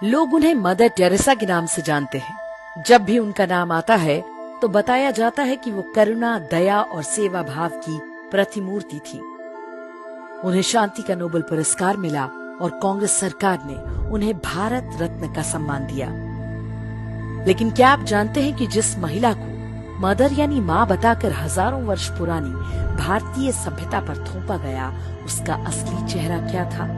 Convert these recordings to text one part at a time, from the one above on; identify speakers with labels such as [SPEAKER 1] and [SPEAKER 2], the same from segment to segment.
[SPEAKER 1] लोग उन्हें mother Teresa के नाम से जानते हैं। जब भी उनका नाम आता है तो बताया जाता है कि वो करुणा, दया और सेवा भाव की प्रतिमूर्ति थी। उन्हें शांति का नोबेल पुरस्कार मिला और कांग्रेस सरकार ने उन्हें भारत रत्न का सम्मान दिया। लेकिन क्या आप जानते हैं कि जिस महिला को मदर यानी माँ बताकर हजारों वर्ष पुरानी भारतीय सभ्यता पर थोपा गया, उसका असली चेहरा क्या था?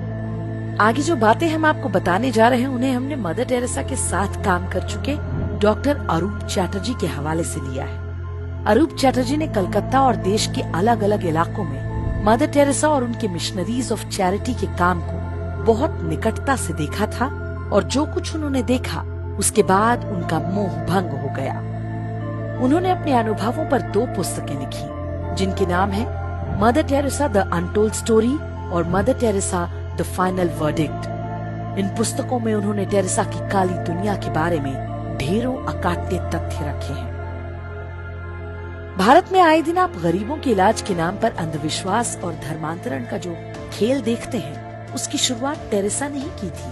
[SPEAKER 1] आगे जो बातें हम आपको बताने जा रहे हैं उन्हें हमने मदर टेरेसा के साथ काम कर चुके डॉक्टर अरूप चैटर्जी के हवाले से लिया है। अरूप चैटर्जी ने कलकत्ता और देश के अलग अलग इलाकों में मदर टेरेसा और उनके मिशनरीज ऑफ चैरिटी के काम को बहुत निकटता से देखा था और जो कुछ उन्होंने देखा उसके बाद उनका मोह भंग हो गया। उन्होंने अपने अनुभवों पर 2 पुस्तकें लिखी जिनके नाम है mother Teresa the untold story और mother Teresa the final verdict. इन पुस्तकों में उन्होंने टेरेसा की काली दुनिया के बारे में ढेरों अकाट्य तथ्य रखे हैं। भारत में आए दिन आप गरीबों के इलाज के नाम पर अंधविश्वास और धर्मांतरण का जो खेल देखते हैं, उसकी शुरुआत टेरेसा ने ही की थी।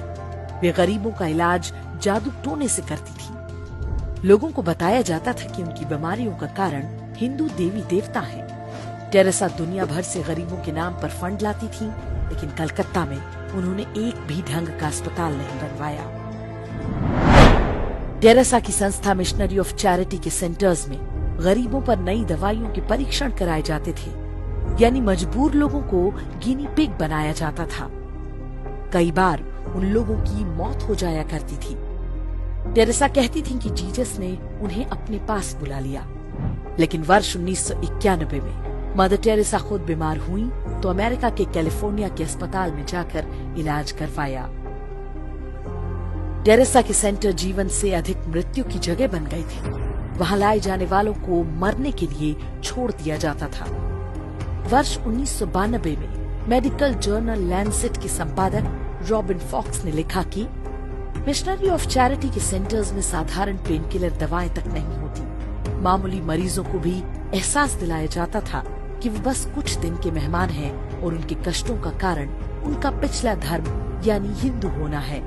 [SPEAKER 1] वे गरीबों का इलाज जादू टोने से करती थी। लोगों को बताया जाता था कि उनकी बीमारियों का कारण हिंदू देवी देवता हैं। टेरेसा दुनिया भर से गरीबों के नाम पर फंड लाती थी, लेकिन कलकत्ता में उन्होंने एक भी ढंग का अस्पताल नहीं बनवाया। टेरेसा की संस्था मिशनरी ऑफ चैरिटी के सेंटर्स में गरीबों पर नई दवाइयों के परीक्षण कराए जाते थे, यानी मजबूर लोगों को गिनी पिग बनाया जाता था। कई बार उन लोगों की मौत हो जाया करती थी। टेरेसा कहती थी कि जीसस ने उन्हें अपने पास बुला लिया। लेकिन वर्ष 1991 में मदर टेरेसा खुद बीमार हुई तो अमेरिका के कैलिफोर्निया के अस्पताल में जाकर इलाज करवाया। टेरेसा के सेंटर जीवन से अधिक मृत्यु की जगह बन गए थे। वहां लाए जाने वालों को मरने के लिए छोड़ दिया जाता था। वर्ष 1992 में मेडिकल जर्नल लैंसेट के संपादक रॉबिन फॉक्स ने लिखा कि मिशनरी ऑफ चैरिटी के सेंटर्स में साधारण पेन किलर दवाएं तक नहीं होती। मामूली मरीजों को भी एहसास दिलाया जाता था कि वो बस कुछ दिन के मेहमान हैं और उनके कष्टों का कारण उनका पिछला धर्म यानी हिंदू होना है।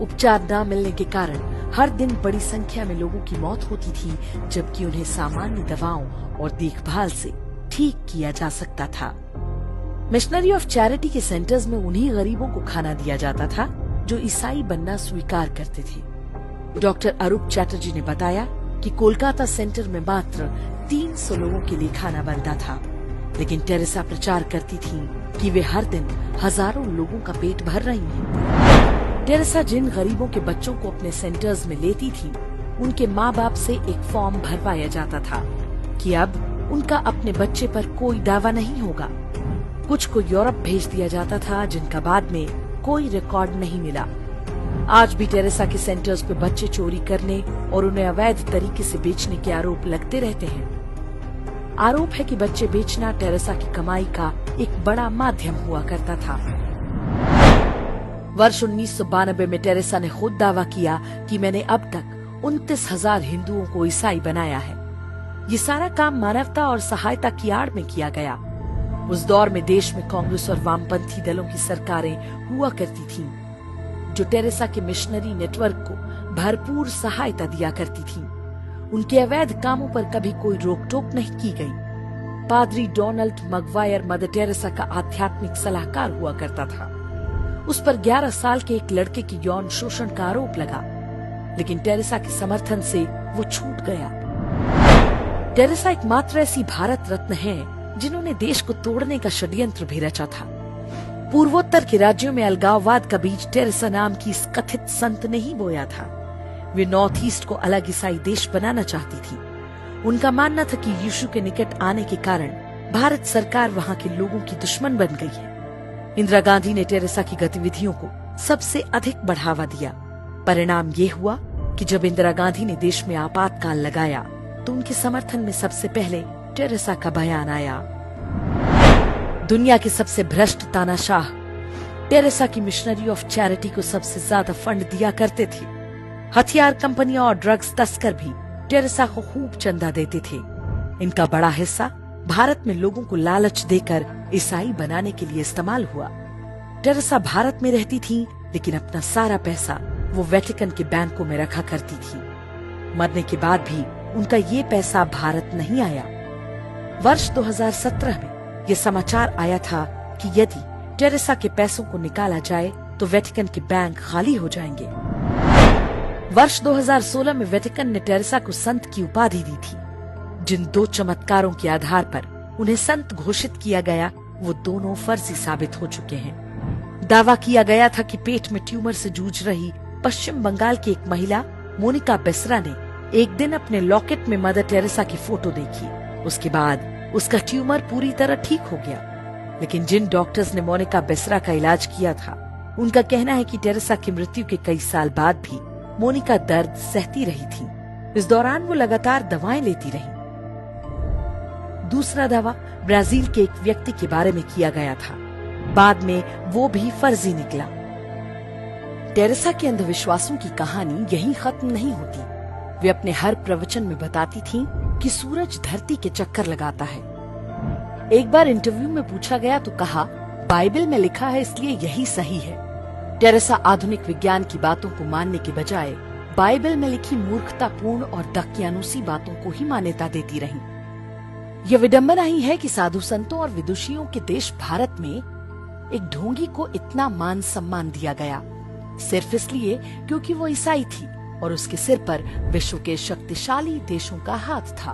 [SPEAKER 1] उपचार न मिलने के कारण हर दिन बड़ी संख्या में लोगों की मौत होती थी, जबकि उन्हें सामान्य दवाओं और देखभाल से ठीक किया जा सकता था। मिशनरी ऑफ चैरिटी के सेंटर्स में उन्हीं गरीबों को खाना दिया जाता था जो ईसाई बनना स्वीकार करते थे। डॉक्टर अरूप चैटर्जी ने बताया कि कोलकाता सेंटर में मात्र 300 लोगों के लिए खाना बनता था, लेकिन टेरेसा प्रचार करती थी कि वे हर दिन हजारों लोगों का पेट भर रही हैं। टेरेसा जिन गरीबों के बच्चों को अपने सेंटर्स में लेती थी, उनके माँ बाप से एक फॉर्म भरवाया जाता था कि अब उनका अपने बच्चे पर कोई दावा नहीं होगा। कुछ को यूरोप भेज दिया जाता था, जिनका बाद में कोई रिकॉर्ड नहीं मिला। आज भी टेरेसा के सेंटर्स पे बच्चे चोरी करने और उन्हें अवैध तरीके से बेचने के आरोप लगते रहते हैं। आरोप है कि बच्चे बेचना टेरेसा की कमाई का एक बड़ा माध्यम हुआ करता था। वर्ष 1992 में टेरेसा ने खुद दावा किया कि मैंने अब तक 29,000 हिंदुओं को ईसाई बनाया है। ये सारा काम मानवता और सहायता की आड़ में किया गया। उस दौर में देश में कांग्रेस और वामपंथी दलों की सरकारें हुआ करती थीं, जो टेरेसा के मिशनरी नेटवर्क को भरपूर सहायता दिया करती थीं। उनके अवैध कामों पर कभी कोई रोक टोक नहीं की गई। पादरी डोनाल्ड मगवायर मदर टेरेसा का आध्यात्मिक सलाहकार हुआ करता था। उस पर 11 साल के एक लड़के की यौन शोषण का आरोप लगा, लेकिन टेरेसा के समर्थन से वो छूट गया। टेरेसा एकमात्र ऐसी भारत रत्न है जिन्होंने देश को तोड़ने का षड्यंत्र भी रचा था। पूर्वोत्तर के राज्यों में अलगाववाद का बीज टेरेसा नाम की इस कथित संत ने ही बोया था। वे नॉर्थ ईस्ट को अलग ईसाई देश बनाना चाहती थी। उनका मानना था कि यीशु के निकट आने के कारण भारत सरकार वहाँ के लोगों की दुश्मन बन गई है। इंदिरा गांधी ने टेरेसा की गतिविधियों को सबसे अधिक बढ़ावा दिया। परिणाम ये हुआ कि जब इंदिरा गांधी ने देश में आपातकाल लगाया तो उनके समर्थन में सबसे पहले टेरेसा का बयान आया। दुनिया के सबसे भ्रष्ट तानाशाह टेरेसा की मिशनरी ऑफ चैरिटी को सबसे ज्यादा फंड दिया करते थे। हथियार कंपनियां और ड्रग्स तस्कर भी टेरेसा को खूब चंदा देते थे। इनका बड़ा हिस्सा भारत में लोगों को लालच देकर ईसाई बनाने के लिए इस्तेमाल हुआ। टेरेसा भारत में रहती थी, लेकिन अपना सारा पैसा वो वेटिकन के बैंकों में रखा करती थी। मरने के बाद भी उनका ये पैसा भारत नहीं आया। वर्ष 2017 में ये समाचार आया था कि यदि टेरेसा के पैसों को निकाला जाए तो वेटिकन के बैंक खाली हो जाएंगे। वर्ष 2016 में वेटिकन ने टेरेसा को संत की उपाधि दी थी। जिन 2 चमत्कारों के आधार पर उन्हें संत घोषित किया गया, वो दोनों फर्जी साबित हो चुके हैं। दावा किया गया था कि पेट में ट्यूमर से जूझ रही पश्चिम बंगाल की एक महिला मोनिका बेसरा ने एक दिन अपने लॉकेट में मदर टेरेसा की फोटो देखी। उसके बाद उसका ट्यूमर पूरी तरह ठीक हो गया। लेकिन जिन डॉक्टर्स ने मोनिका बेसरा का इलाज किया था, उनका कहना है कि टेरेसा की मृत्यु के कई साल बाद भी मोनिका दर्द सहती रही थी। इस दौरान वो लगातार दवाएं लेती रही। दूसरा दावा ब्राजील के एक व्यक्ति के बारे में किया गया था। बाद में वो भी फर्जी निकला। टेरेसा के अंधविश्वासों की कहानी यहीं खत्म नहीं होती। वे अपने हर प्रवचन में बताती थीं कि सूरज धरती के चक्कर लगाता है। एक बार इंटरव्यू में पूछा गया तो कहा, बाइबल में लिखा है इसलिए यही सही है। टेरेसा आधुनिक विज्ञान की बातों को मानने के बजाय बाइबल में लिखी मूर्खतापूर्ण और दकियानुसी बातों को ही मान्यता देती रही। यह विडंबना ही है कि साधु संतों और विदुषियों के देश भारत में एक ढोंगी को इतना मान सम्मान दिया गया, सिर्फ इसलिए क्योंकि वो ईसाई थी और उसके सिर पर विश्व के शक्तिशाली देशों का हाथ था।